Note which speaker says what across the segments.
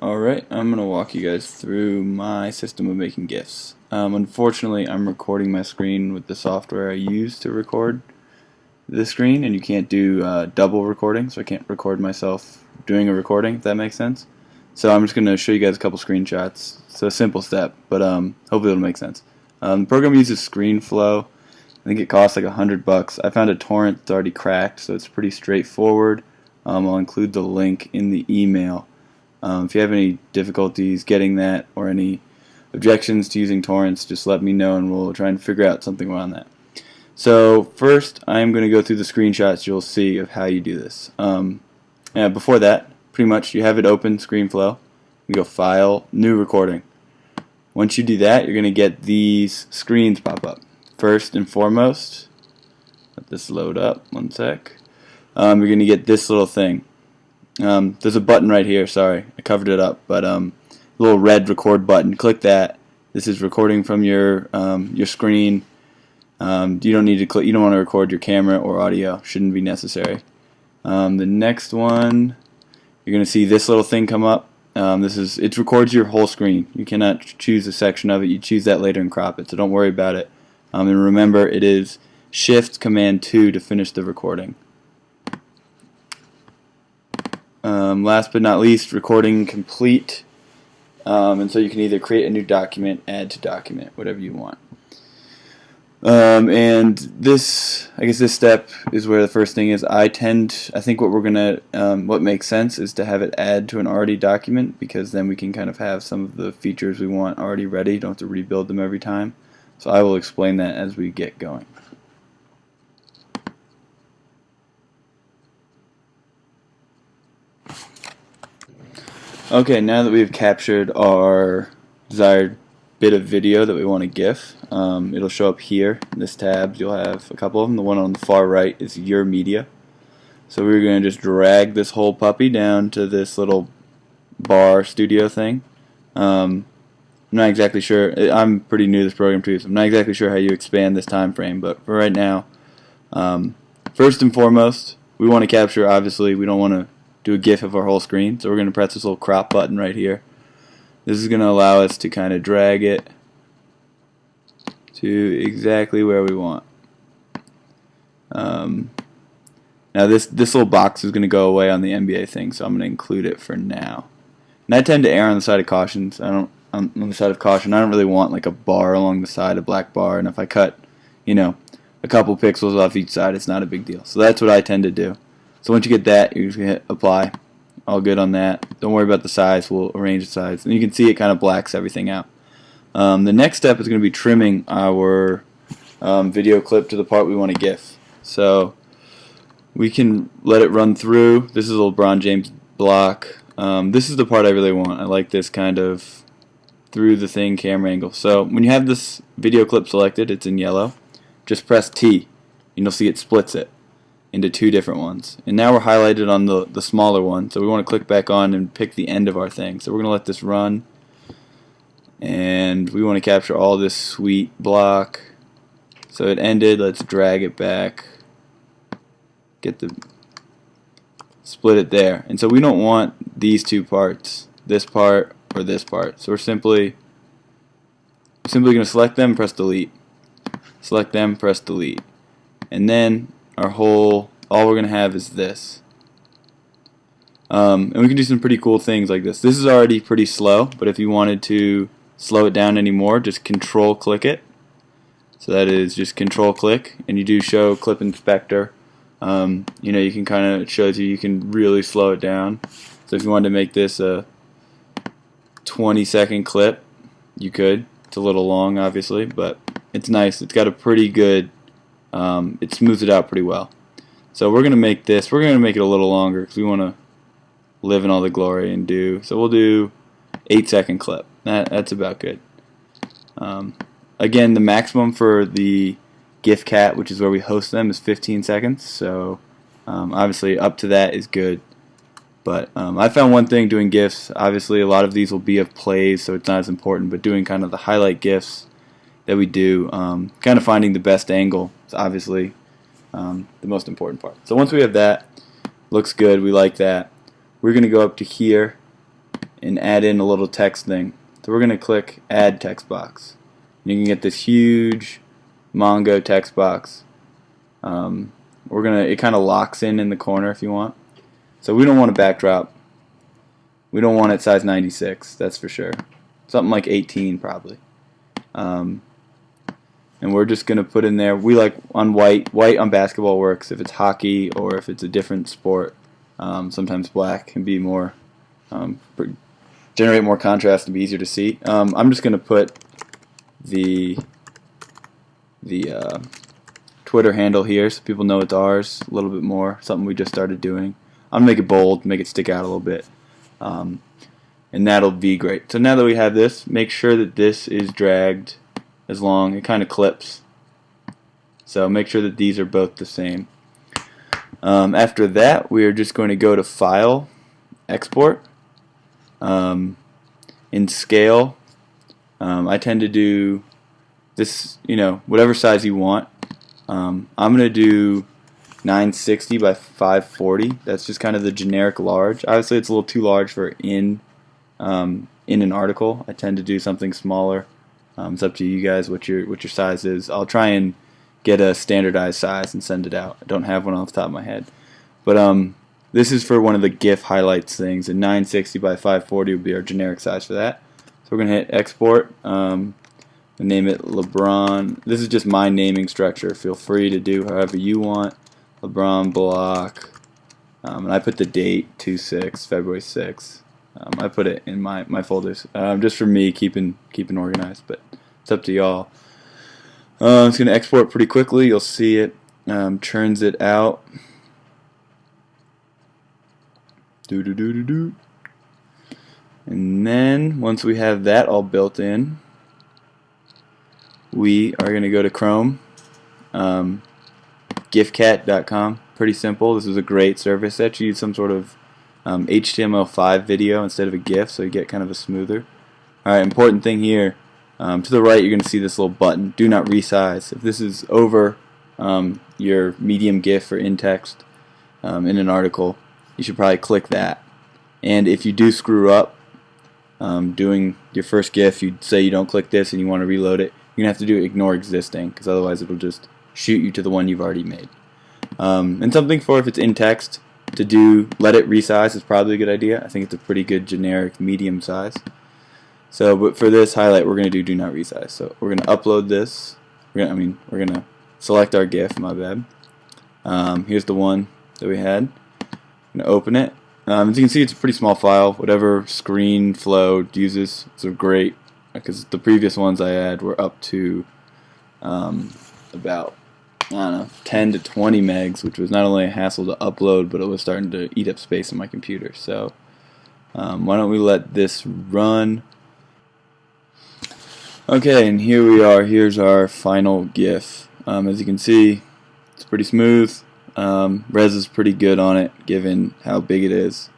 Speaker 1: Alright, I'm going to walk you guys through my system of making GIFs. Unfortunately, I'm recording my screen with the software I use to record the screen, and you can't do double recording, so I can't record myself doing a recording, if that makes sense. So I'm just going to show you guys a couple screenshots. It's a simple step, but hopefully it'll make sense. The program uses ScreenFlow. I think it costs like $100. I found a torrent that's already cracked, so it's pretty straightforward. I'll include the link in the email. If you have any difficulties getting that or any objections to using torrents, just let me know and we'll try and figure out something around that. So first, I'm going to go through the screenshots you'll see of how you do this. Before that, pretty much you have it open, ScreenFlow. You go File, New Recording. Once you do that, you're going to get these screens pop up. First and foremost, let this load up, one sec. You're going to get this little thing. There's a button right here, sorry, I covered it up, but little red record button, click that. This is recording from your screen. You don't need to click, you don't want to record your camera or audio, shouldn't be necessary. The next one, you're going to see this little thing come up. It records your whole screen. You cannot choose a section of it, you choose that later and crop it, so don't worry about it. And remember, it is Shift Command 2 to finish the recording. Last but not least, recording complete, and so you can either create a new document, add to document, whatever you want. And this, I guess this step is where the first thing is. I think what makes sense is to have it add to an already document, because then we can kind of have some of the features we want already ready, don't have to rebuild them every time. So I will explain that as we get going. Okay, now that we've captured our desired bit of video that we want to GIF, it'll show up here in this tab. You'll have a couple of them. The one on the far right is Your Media. So we're going to just drag this whole puppy down to this little bar studio thing. I'm not exactly sure. I'm pretty new to this program too, so I'm not exactly sure how you expand this time frame, but for right now, first and foremost, we want to capture, obviously, we don't want to do a GIF of our whole screen, so we're going to press this little crop button right here. This is going to allow us to kind of drag it to exactly where we want. Now this little box is going to go away on the NBA thing, so I'm going to include it for now. And I tend to err on the side of caution. So on the side of caution, I don't really want like a bar along the side, a black bar, and if I cut, a couple pixels off each side, it's not a big deal. So that's what I tend to do. So once you get that, you're just going to hit apply. All good on that. Don't worry about the size. We'll arrange the size. And you can see it kind of blacks everything out. The next step is going to be trimming our video clip to the part we want to GIF. So we can let it run through. This is a LeBron James block. This is the part I really want. I like this kind of through the thing camera angle. So when you have this video clip selected, it's in yellow, just press T and you'll see it splits it into two different ones. And now we're highlighted on the smaller one, so we want to click back on and pick the end of our thing. So we're going to let this run, and we want to capture all this sweet block. So it ended, let's drag it back, split it there. And so we don't want these two parts, this part or this part. So we're simply going to select them, press delete. Select them, press delete. And then all we're going to have is this. And we can do some pretty cool things like this. This is already pretty slow, but if you wanted to slow it down anymore, just control click it. So that is just control click, and you do show clip inspector. You can it shows you can really slow it down. So if you wanted to make this a 20-second clip, you could. It's a little long, obviously, but it's nice. It's got a pretty good it smooths it out pretty well. So we're going to make it a little longer because we want to live in all the glory and do. So we'll do 8-second clip. That's about good. Again, the maximum for the GIFcat, which is where we host them, is 15 seconds. So obviously up to that is good. But I found one thing doing GIFs, obviously a lot of these will be of plays, so it's not as important, but doing kind of the highlight GIFs that we do, kind of finding the best angle is obviously the most important part. So once we have that, looks good, we like that, we're going to go up to here and add in a little text thing. So we're going to click Add Text Box. And you can get this huge Mongo text box. It kind of locks in the corner if you want. So we don't want a backdrop. We don't want it size 96, that's for sure. Something like 18 probably. And we're just going to put in there, we like on white. White on basketball works if it's hockey or if it's a different sport. Sometimes black can be more, generate more contrast and be easier to see. I'm just going to put the Twitter handle here so people know it's ours a little bit more, something we just started doing. I'm going to make it bold, make it stick out a little bit. And that'll be great. So now that we have this, make sure that this is dragged as long. It kind of clips. So make sure that these are both the same. After that, we are just going to go to File, Export. In scale, I tend to do this, whatever size you want. I'm going to do 960 by 540. That's just kind of the generic large. Obviously, it's a little too large for in an article. I tend to do something smaller. It's up to you guys what your size is. I'll try and get a standardized size and send it out. I don't have one off the top of my head, but this is for one of the GIF highlights things, and 960 by 540 would be our generic size for that. So we're gonna hit export. And name it LeBron. This is just my naming structure. Feel free to do however you want. LeBron block. And I put the date 2/6, February 6th. I put it in my folders just for me keeping organized, but it's up to y'all. It's going to export pretty quickly. You'll see it churns it out. And then once we have that all built in, we are going to go to Chrome, giftcat.com. Pretty simple. This is a great service. It actually uses some sort of HTML5 video instead of a GIF, so you get kind of a smoother. Alright, important thing here. To the right, you're going to see this little button, Do Not Resize. If this is over your medium GIF or in text in an article, you should probably click that. And if you do screw up doing your first GIF, you say you don't click this and you want to reload it, you're going to have to do Ignore Existing, because otherwise it'll just shoot you to the one you've already made. And something for if it's in text, to do Let It Resize is probably a good idea. I think it's a pretty good generic medium size. So, but for this highlight, we're going to do Not Resize. So we're going to upload this. We're going to select our GIF. My bad. Here's the one that we had. I'm going to open it. As you can see, it's a pretty small file. Whatever screen flow uses, so great, because the previous ones I had were up to about, I don't know, 10 to 20 megs, which was not only a hassle to upload, but it was starting to eat up space on my computer. So why don't we let this run? Okay, and here we are. Here's our final GIF. As you can see, it's pretty smooth. Res is pretty good on it, given how big it is.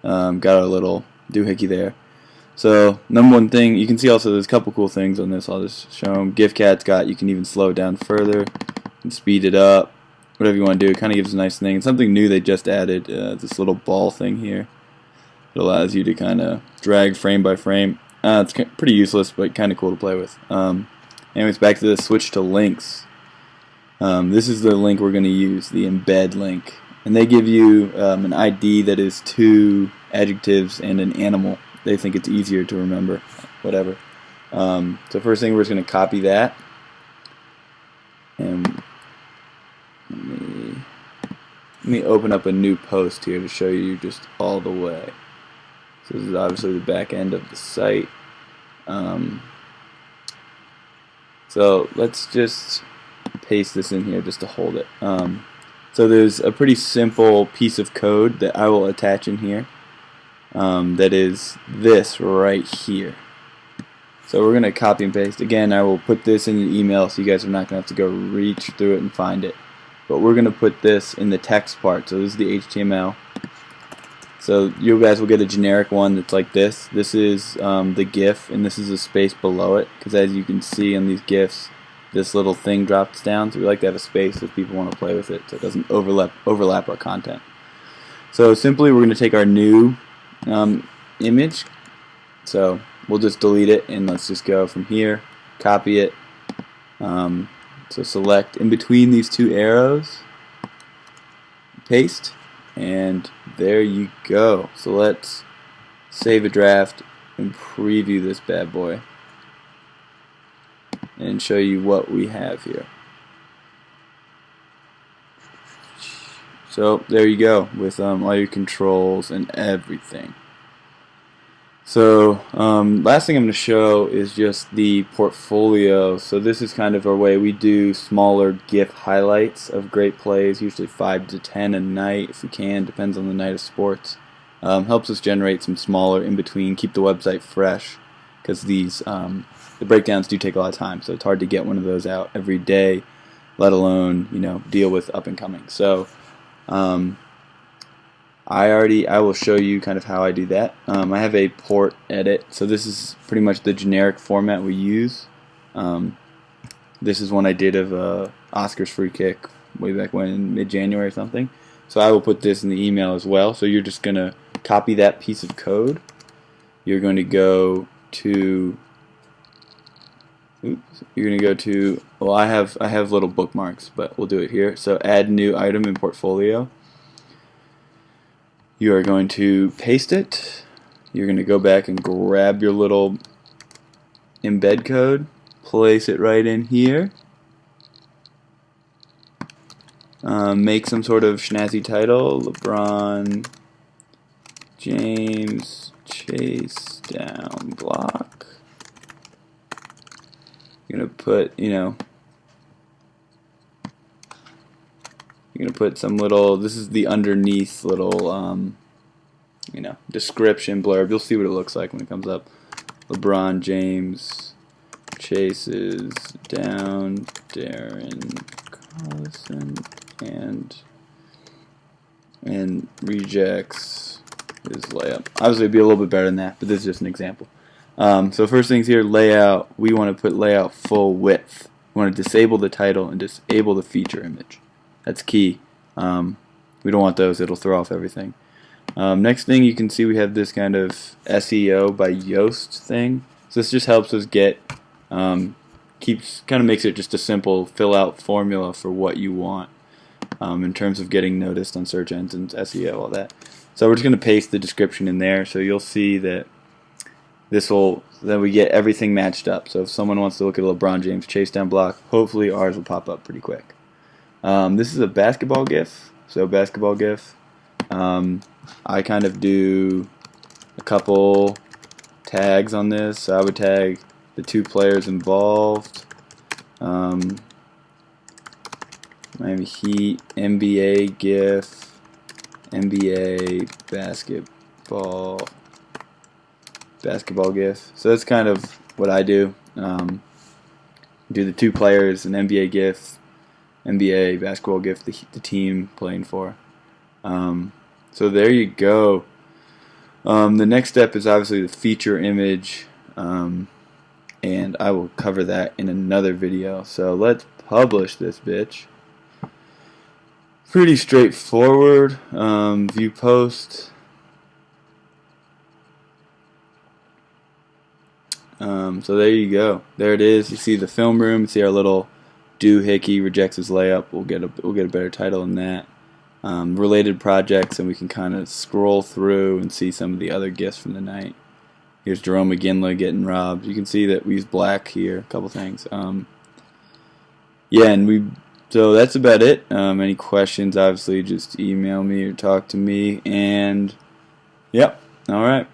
Speaker 1: Got a little doohickey there. So, number one thing, you can see also there's a couple cool things on this. I'll just show them. GIFcat's got, you can even slow it down further and speed it up, whatever you want to do. It kind of gives a nice thing. And something new they just added, this little ball thing here. It allows you to kind of drag frame by frame. It's pretty useless, but kind of cool to play with. Anyways, back to this, switch to links. This is the link we're going to use, the embed link. And they give you an ID that is 2 adjectives and an animal. They think it's easier to remember, whatever. So first thing, we're just going to copy that. And let me open up a new post here to show you just all the way. So this is obviously the back end of the site. So let's just paste this in here just to hold it. So there's a pretty simple piece of code that I will attach in here. That is this right here. So we're going to copy and paste. Again, I will put this in your email so you guys are not going to have to go reach through it and find it. But we're going to put this in the text part. So this is the HTML. So you guys will get a generic one that's like this. This is the GIF, and this is a space below it. Because as you can see on these GIFs, this little thing drops down. So we like to have a space if people want to play with it, so it doesn't overlap our content. So simply, we're going to take our new image, So we'll just delete it, and let's just go from here, copy it. So select in between these two arrows, paste, and there you go. So let's save a draft and preview this bad boy and show you what we have here. So there you go, with all your controls and everything. So last thing I'm going to show is just the portfolio. So this is kind of our way we do smaller GIF highlights of great plays, usually 5 to 10 a night if we can, depends on the night of sports. Helps us generate some smaller in between, keep the website fresh, because these the breakdowns do take a lot of time, so it's hard to get one of those out every day, let alone deal with up and coming. So I will show you kind of how I do that. I have a port edit, so this is pretty much the generic format we use. This is one I did of Oscars free kick way back when, in mid-January or something. So I will put this in the email as well. So you're just going to copy that piece of code. You're going to go to well, I have little bookmarks, but we'll do it here. So add new item in portfolio. You are going to paste it. You're going to go back and grab your little embed code, place it right in here, make some sort of snazzy title, LeBron James chase down block. You're going to put, you're going to put some little, this is the underneath little, description blurb. You'll see what it looks like when it comes up. LeBron James chases down Darren Collison and rejects his layup. Obviously it'd be a little bit better than that, but this is just an example. So first things here, layout. We want to put layout full width. We want to disable the title and disable the feature image. That's key. We don't want those. It'll throw off everything. Next thing, you can see we have this kind of SEO by Yoast thing. So this just helps us get, kind of makes it just a simple fill out formula for what you want in terms of getting noticed on search engines, SEO, all that. So we're just going to paste the description in there. So you'll see that then we get everything matched up. So if someone wants to look at a LeBron James chase down block, hopefully ours will pop up pretty quick. This is a basketball GIF. So basketball GIF. I kind of do a couple tags on this. So I would tag the two players involved. Miami Heat, NBA GIF, NBA basketball GIF. So that's kind of what I do. Do the two players, an NBA GIF, NBA basketball GIF, the team playing for. So there you go. The next step is obviously the feature image, and I will cover that in another video. So let's publish this bitch. Pretty straightforward. View post. So there you go. There it is. You see the film room. You see our little doohickey rejects his layup. We'll get a better title than that. Related projects, and we can kind of scroll through and see some of the other GIFs from the night. Here's Jerome McGinley getting robbed. You can see that we use black here. A couple things. Yeah, and so that's about it. Any questions? Obviously, just email me or talk to me. And yep. All right.